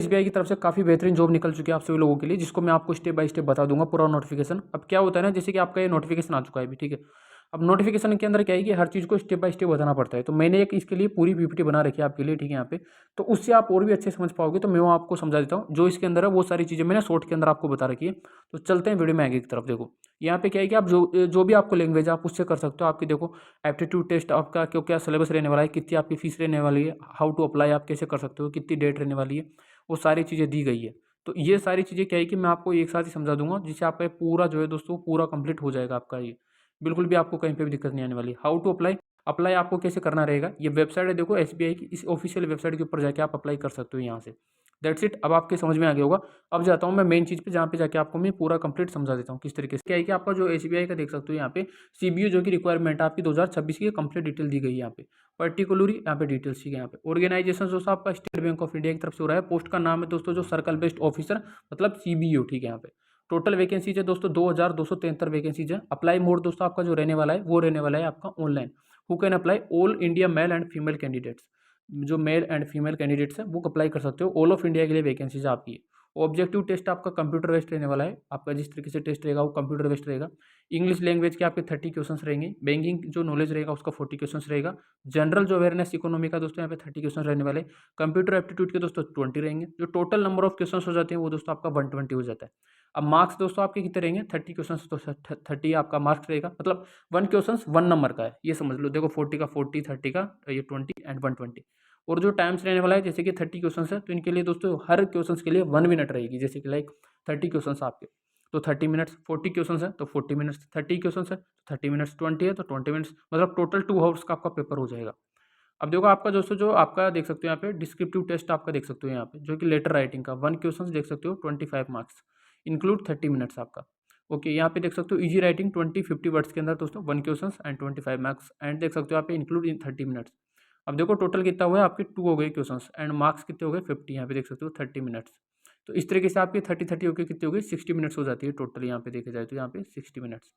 SBI की तरफ से काफ़ी बेहतरीन जॉब निकल चुकी है आप सभी लोगों के लिए, जिसको मैं आपको स्टेप बाय स्टेप बता दूंगा पूरा नोटिफिकेशन। अब क्या होता है ना, जैसे कि आपका ये नोटिफिकेशन आ चुका है अभी, ठीक है। अब नोटिफिकेशन के अंदर क्या है कि हर चीज़ को स्टेप बाय स्टेप बताना पड़ता है, तो मैंने एक इसके लिए पूरी पीपीटी बना रखी है आपके लिए, ठीक है यहाँ पे। तो उससे आप और भी अच्छे समझ पाओगे, तो मैं वो आपको समझा देता हूँ। जो इसके अंदर है वो सारी चीज़ें मैंने शॉर्ट के अंदर आपको बता रखी है। तो चलते हैं वीडियो में आगे की तरफ। देखो यहाँ पे क्या है कि आप जो भी आपको लैंग्वेज है आप उससे कर सकते हो। आपकी देखो एप्टीट्यूड टेस्ट आपका क्यों क्या सिलेबस रहने वाला है, कितनी आपकी फीस रहने वाली है, हाउ टू अप्लाई आप कैसे कर सकते हो, कितनी डेट रहने वाली है, वो सारी चीज़ें दी गई है। तो ये सारी चीज़ें क्या है कि मैं आपको एक साथ ही समझा दूंगा, जिससे आपका ये पूरा जो है दोस्तों पूरा कंप्लीट हो जाएगा आपका ये। बिल्कुल भी आपको कहीं पे भी दिक्कत नहीं आने वाली। हाउ टू अप्लाई, अप्लाई आपको कैसे करना रहेगा, ये वेबसाइट है देखो एसबीआई की, इस ऑफिशियल वेबसाइट के ऊपर जाके आप अप्लाई कर सकते हो यहाँ से। That's it. अब आपके समझ में आ गया होगा। अब जाता हूँ मैं मेन चीज़ पे, जहाँ पे जाके आपको मैं पूरा कंप्लीट समझा देता हूँ किस तरीके से। क्या है कि आपका जो एसबीआई का देख सकते हो यहाँ पे सीबीयू जो कि रिक्वायरमेंट है आपकी 2026 की कंप्लीट डिटेल दी गई है यहाँ पे। पर्टिकुलरली यहाँ पे डिटेल्स ठीक है। यहाँ पे ऑर्गेनाइजेशन दोस्तों आपका स्टेट बैंक ऑफ इंडिया की तरफ से हो रहा है। पोस्ट का नाम है दोस्तों जो सर्कल बेस्ड ऑफिसर, मतलब सीबीयू, ठीक है। यहाँ पे टोटल वैकेंसीज है दोस्तों 2273 वैकेंसीज है। अप्लाई मोड दोस्तों आपका जो रहने वाला है वो रहने वाला है आपका online. Who can apply, all India male and female candidates. जो मेल एंड फीमेल कैंडिडेट्स हैं वो अप्लाई कर सकते हो। ऑल ऑफ इंडिया के लिए वैकेंसीज आपकी है। ऑब्जेक्टिव टेस्ट आपका कंप्यूटर बेस्ड रहने वाला है। आपका जिस तरीके से टेस्ट रहेगा वो कंप्यूटर बेस्ड रहेगा। इंग्लिश लैंग्वेज के आपके 30 क्वेश्चंस रहेंगे। बैंकिंग जो नॉलेज रहेगा उसका 40 क्वेश्चंस रहेगा। जनरल जो अवेयरनेस इकोनॉमी का दोस्तों यहाँ पे 30 क्वेश्चन रहने वाले। कंप्यूटर एप्टीट्यूड के दोस्तों 20 रहेंगे। जो टोटल नंबर ऑफ क्वेश्चन हो जाते हैं वो दोस्तों आपका 120 हो जाता है। अब मार्क्स दोस्तों आपके कितने रहेंगे, 30 क्वेश्चन तो 30 आपका मार्क्स रहेगा, मतलब 1 क्वेश्चन 1 नंबर का है, ये समझ लो। देखो 40 का 40, 30 का ये 20 एंड 120। और जो टाइम्स रहने वाला है जैसे कि 30 क्वेश्चन है तो इनके लिए दोस्तों हर क्वेश्चन के लिए 1 मिनट रहेगी। जैसे कि लाइक 30 क्वेश्चन आपके तो 30 मिनट्स, 40 क्वेश्चन है तो 40 मिनट्स, 30 क्वेश्चन है तो 30 मिनट्स, 20 है तो 20 मिनट्स, मतलब टोटल 2 आवर्स का आपका पेपर हो जाएगा। अब देखो आपका दोस्तों जो आपका देख सकते हो यहाँ पे डिस्क्रिप्टिव टेस्ट आपका देख सकते हो यहाँ पे, जो कि लेटर राइटिंग का 1 क्वेश्चन देख सकते हो 25 मार्क्स, इंक्लूड 30 मिनट्स आपका। ओके, यहाँ पे देख सकते हो इजी राइटिंग 20-50 वर्ड्स के अंदर दोस्तों 1 क्वेश्चन एंड 25 मार्क्स, एंड देख सकते हो यहाँ पे इंक्लूड इन 30 मिनट्स। अब देखो टोटल कितना हुआ है आपके 2 हो गए क्वेश्चंस एंड मार्क्स कितने हो गए 50, यहाँ पे देख सकते हो 30 मिनट्स। तो इस तरीके से आपकी 30-30 होकर कितनी हो गई 60 मिनट्स हो जाती है टोटल, यहाँ पे देखा जाए तो यहाँ पे 60 मिनट्स।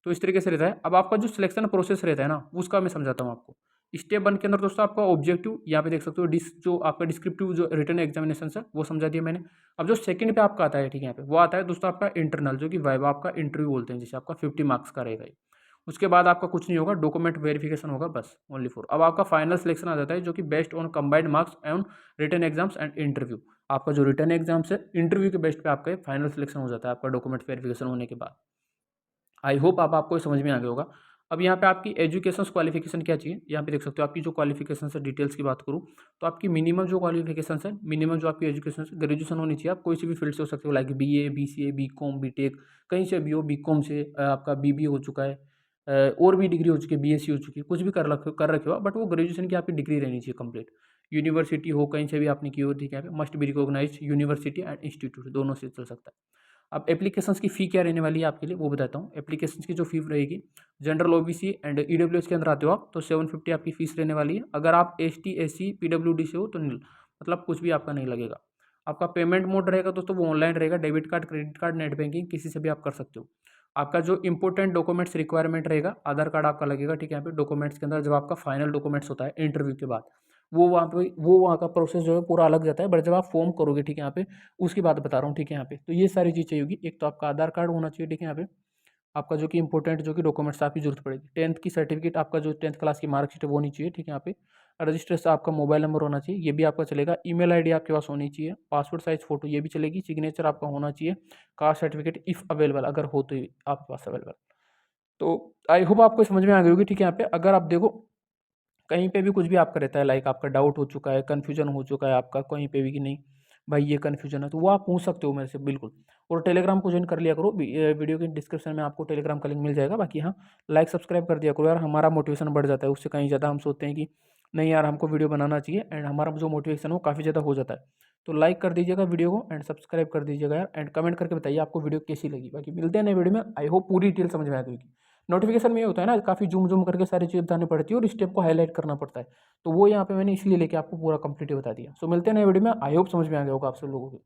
तो इस तरीके से रहता है। अब आपका जो सिलेक्शन प्रोसेस रहता है ना उसका मैं समझाता हूँ आपको। स्टेप 1 के अंदर दोस्तों आपका ऑब्जेक्टिव यहाँ पे देख सकते हो, जो आपका डिस्क्रिप्टिव जो रिटन एग्जामिनेशन है वो समझा दिया मैंने। अब जो सेकंड पे आपका आता है, ठीक है, यहाँ पे वो आता है दोस्तों आपका इंटरनल, जो कि वाइवा आपका इंटरव्यू बोलते हैं, जिसे आपका 50 मार्क्स का रहेगा ये। उसके बाद आपका कुछ नहीं होगा, डॉक्यूमेंट वेरिफिकेशन होगा बस, ओनली फॉर। अब आपका फाइनल सिलेक्शन आ जाता है, जो कि based on combined marks and written exams and interview. आपका जो रिटन एग्जाम्स है इंटरव्यू के बेस्ट पे आपका फाइनल सिलेक्शन हो जाता है आपका डॉक्यूमेंट वेरिफिकेशन होने के बाद। आई होप आप आपको ये समझ में आ गया होगा। अब यहाँ पे आपकी एजुकेशन क्वालिफिकेशन क्या चाहिए, यहाँ पे देख सकते हो आपकी जो क्वालिफिकेशन है, डिटेल्स की बात करूँ तो आपकी मिनिमम जो क्वालिफिकेशन है, मिनिमम जो आपकी एजुकेशन है ग्रेजुएशन होनी चाहिए। आप कोई सी भी फील्ड से हो सकते हो, like BA, BCA, BCom, BTech, कहीं से भी हो। बीकॉम से आपका बीबीए हो चुका है, और भी डिग्री हो चुकी है, बीएससी हो चुकी है, कुछ भी कर रखे हो, बट वो ग्रेजुएशन की आपकी डिग्री रहनी चाहिए कंप्लीट। यूनिवर्सिटी हो, कहीं से भी आपने की हो, ठीक है, must be recognised university and institute, दोनों से चल सकता है। अब एप्लीकेशंस की फ़ी क्या रहने वाली है आपके लिए वो बताता हूँ। एप्लीकेशंस की जो फ़ी रहेगी, जनरल ओबीसी एंड ईडब्ल्यूएस के अंदर आते हो आप तो 750 आपकी फ़ीस रहने वाली है। अगर आप एसटी, एससी, पीडब्ल्यूडी से हो तो नील, मतलब कुछ भी आपका नहीं लगेगा। आपका पेमेंट मोड रहेगा दोस्तों वो ऑनलाइन रहेगा, debit card, credit card, net banking, किसी से भी आप कर सकते हो। आपका जो इंपॉर्टेंट डॉक्यूमेंट्स रिक्वायरमेंट रहेगा, आधार कार्ड आपका लगेगा, ठीक है। यहाँ पे डॉक्यूमेंट्स के अंदर जब आपका फाइनल डॉक्यूमेंट्स होता है इंटरव्यू के बाद, वो वहाँ का प्रोसेस जो है पूरा अलग जाता है, बट जब आप फॉर्म करोगे, ठीक है, यहाँ पे उसकी बात बता रहा हूँ, ठीक है। यहाँ पे तो ये सारी चीज़ चाहिए होगी। एक तो आपका आधार कार्ड होना चाहिए, ठीक है। यहाँ पे आपका जो कि इंपॉर्टेंट जो कि डॉक्यूमेंट्स आपकी जरूरत पड़ेगी, 10th की सर्टिफिकेट, आपका जो 10th क्लास की मार्कशीट है वो होनी चाहिए, ठीक है। यहाँ पे रजिस्टर्स आपका मोबाइल नंबर होना चाहिए, ये भी आपका चलेगा। ईमेल आईडी आपके पास होनी चाहिए। पासपोर्ट साइज फोटो ये भी चलेगी। सिग्नेचर आपका होना चाहिए। कास्ट सर्टिफिकेट इफ़ अवेलेबल, अगर हो तो आपके पास अवेलेबल। तो आई होप आपको समझ में आ गई होगी, ठीक है। यहाँ पे अगर आप देखो कहीं पे भी कुछ भी आपका रहता है, लाइक आपका डाउट हो चुका है, कन्फ्यूजन हो चुका है आपका कहीं पे भी कि नहीं भाई ये कन्फ्यूजन है, तो वो आप पूछ सकते हो मेरे से बिल्कुल। और टेलीग्राम को ज्वाइन कर लिया करो, वीडियो के डिस्क्रिप्शन में आपको टेलीग्राम का लिंक मिल जाएगा। बाकी हाँ, लाइक सब्सक्राइब कर दिया करो यार, हमारा मोटिवेशन बढ़ जाता है उससे। कहीं ज़्यादा हम सोचते हैं कि नहीं यार हमको वीडियो बनाना चाहिए, एंड हमारा जो मोटिवेशन हो काफ़ी ज़्यादा हो जाता है। तो लाइक कर दीजिएगा वीडियो को एंड सब्सक्राइब कर दीजिएगा यार, एंड कमेंट करके बताइए आपको वीडियो कैसी लगी। बाकी मिलते हैं नए वीडियो में। आई होप पूरी डिटेल समझ में आ गई। नोटिफिकेशन में ये होता है ना, काफ़ी जूम जूम करके सारी चीज़ बतानी पड़ती है और स्टेप को हाईलाइट करना पड़ता है। तो वो यहाँ पे मैंने इसलिए लेके आपको पूरा कंप्लीट बता दिया। सो मिलते हैं नए वीडियो में। आई होप समझ में आ गया होगा आप सब लोगों को।